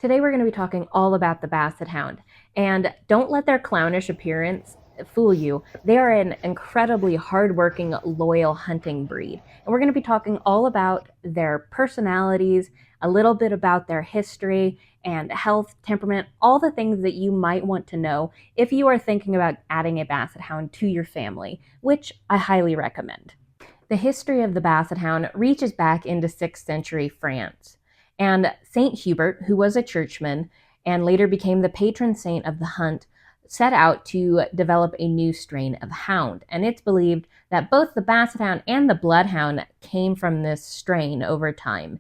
Today we're going to be talking all about the Basset Hound, and don't let their clownish appearance fool you. They are an incredibly hardworking, loyal hunting breed, and we're going to be talking all about their personalities, a little bit about their history and health, temperament, all the things that you might want to know if you are thinking about adding a Basset Hound to your family, which I highly recommend. The history of the Basset Hound reaches back into 6th century France. And St. Hubert, who was a churchman and later became the patron saint of the hunt, set out to develop a new strain of hound. And it's believed that both the Basset Hound and the Bloodhound came from this strain over time.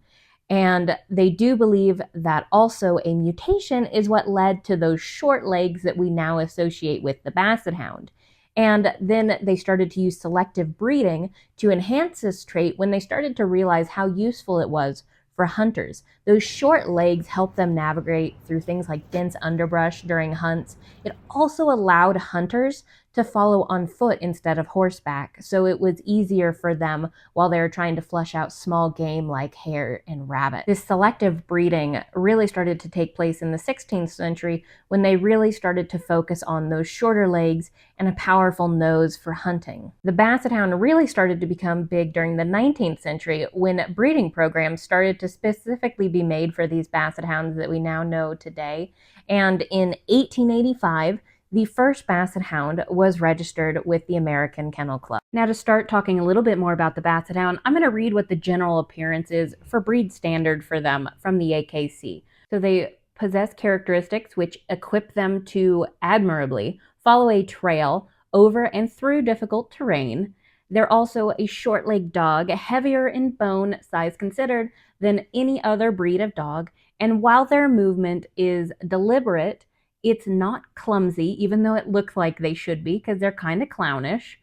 And they do believe that also a mutation is what led to those short legs that we now associate with the Basset Hound. And then they started to use selective breeding to enhance this trait when they started to realize how useful it was for hunters. Those short legs helped them navigate through things like dense underbrush during hunts. It also allowed hunters to follow on foot instead of horseback, so it was easier for them while they were trying to flush out small game like hare and rabbit. This selective breeding really started to take place in the 16th century when they really started to focus on those shorter legs and a powerful nose for hunting. The Basset Hound really started to become big during the 19th century when breeding programs started to specifically be made for these Basset Hounds that we now know today. And in 1885, the first Basset Hound was registered with the American Kennel Club. Now, to start talking a little bit more about the Basset Hound, I'm going to read what the general appearance is for breed standard for them from the AKC. So they possess characteristics which equip them to admirably follow a trail over and through difficult terrain. They're also a short-legged dog, heavier in bone, size considered, than any other breed of dog. And while their movement is deliberate, it's not clumsy, even though it looks like they should be, because they're kind of clownish.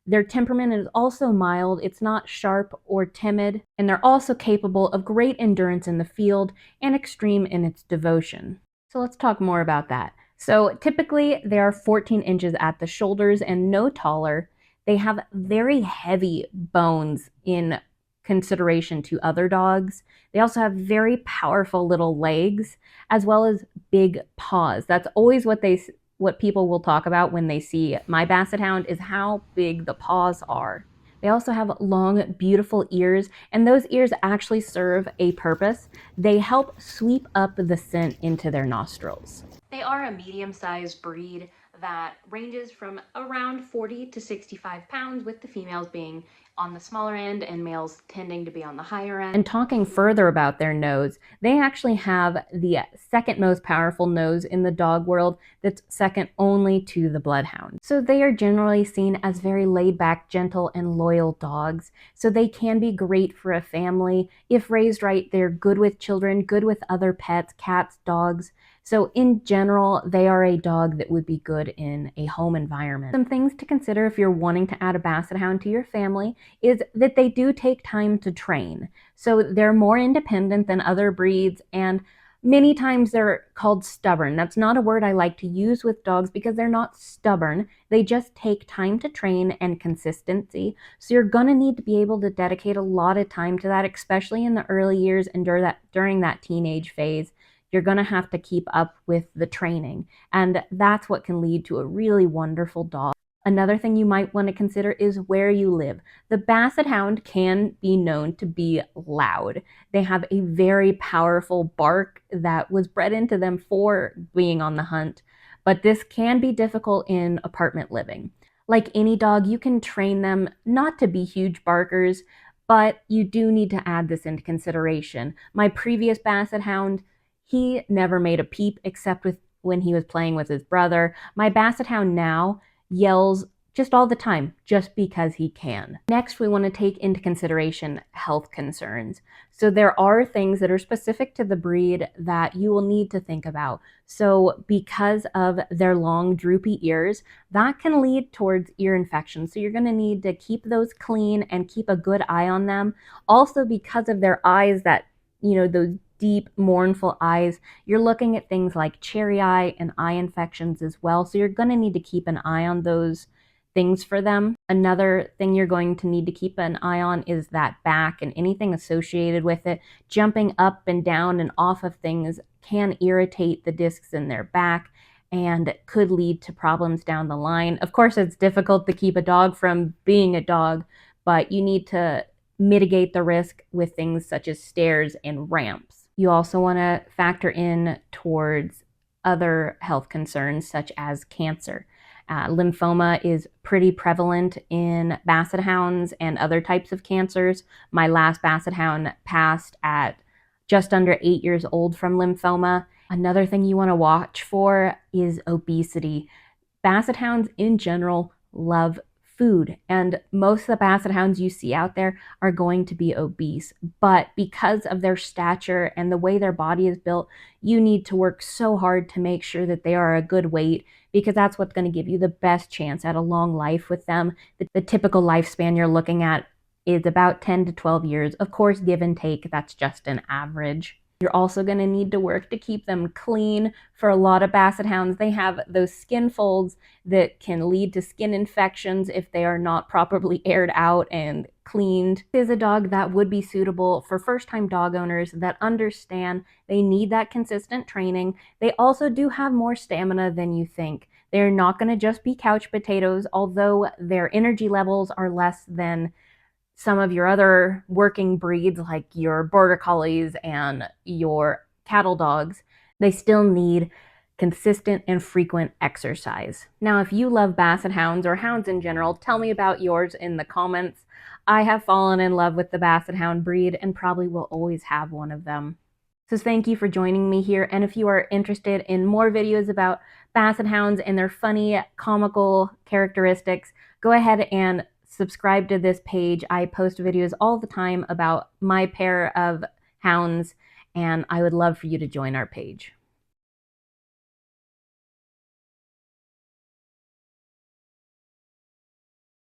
Their temperament is also mild. It's not sharp or timid. And they're also capable of great endurance in the field and extreme in its devotion. So let's talk more about that. So typically they are 14 inches at the shoulders and no taller. They have very heavy bones in consideration to other dogs. They also have very powerful little legs as well as big paws. That's always what people will talk about when they see my Basset Hound is how big the paws are. They also have long, beautiful ears, and those ears actually serve a purpose. They help sweep up the scent into their nostrils. They are a medium-sized breed that ranges from around 40 to 65 pounds, with the females being on the smaller end and males tending to be on the higher end. And talking further about their nose, they actually have the second most powerful nose in the dog world that's second only to the Bloodhound. So they are generally seen as very laid back, gentle, and loyal dogs. So they can be great for a family. If raised right, they're good with children, good with other pets, cats, dogs. So in general, they are a dog that would be good in a home environment. Some things to consider if you're wanting to add a Basset Hound to your family is that they do take time to train. So they're more independent than other breeds, and many times they're called stubborn. That's not a word I like to use with dogs because they're not stubborn. They just take time to train and consistency. So you're going to need to be able to dedicate a lot of time to that, especially in the early years and during that teenage phase. You're going to have to keep up with the training, and that's what can lead to a really wonderful dog. Another thing you might want to consider is where you live. The Basset Hound can be known to be loud. They have a very powerful bark that was bred into them for being on the hunt, but this can be difficult in apartment living. Like any dog, you can train them not to be huge barkers, but you do need to add this into consideration. My previous Basset Hound, he never made a peep except when he was playing with his brother. My Basset Hound now yells just all the time, just because he can. Next, we want to take into consideration health concerns. So there are things that are specific to the breed that you will need to think about. So because of their long droopy ears, that can lead towards ear infections. So you're going to need to keep those clean and keep a good eye on them. Also because of their eyes that, those deep, mournful eyes, you're looking at things like cherry eye and eye infections as well. So you're going to need to keep an eye on those things for them. Another thing you're going to need to keep an eye on is that back and anything associated with it. Jumping up and down and off of things can irritate the discs in their back and could lead to problems down the line. Of course, it's difficult to keep a dog from being a dog, but you need to mitigate the risk with things such as stairs and ramps. You also want to factor in towards other health concerns such as cancer. Lymphoma is pretty prevalent in Basset Hounds and other types of cancers. My last Basset Hound passed at just under 8 years old from lymphoma. Another thing you want to watch for is obesity. Basset Hounds in general love food, and most of the Basset Hounds you see out there are going to be obese. But because of their stature and the way their body is built, you need to work so hard to make sure that they are a good weight, because that's what's going to give you the best chance at a long life with them. The typical lifespan you're looking at is about 10 to 12 years. Of course, give and take, that's just an average. You're also going to need to work to keep them clean. For a lot of Basset Hounds, they have those skin folds that can lead to skin infections if they are not properly aired out and cleaned. This is a dog that would be suitable for first-time dog owners that understand they need that consistent training. They also do have more stamina than you think. They're not going to just be couch potatoes, although their energy levels are less than some of your other working breeds like your border collies and your cattle dogs. They still need consistent and frequent exercise. Now, if you love Basset Hounds or hounds in general, tell me about yours in the comments. I have fallen in love with the Basset Hound breed and probably will always have one of them. So thank you for joining me here, and if you are interested in more videos about Basset Hounds and their funny, comical characteristics, go ahead and subscribe to this page. I post videos all the time about my pair of hounds, and I would love for you to join our page.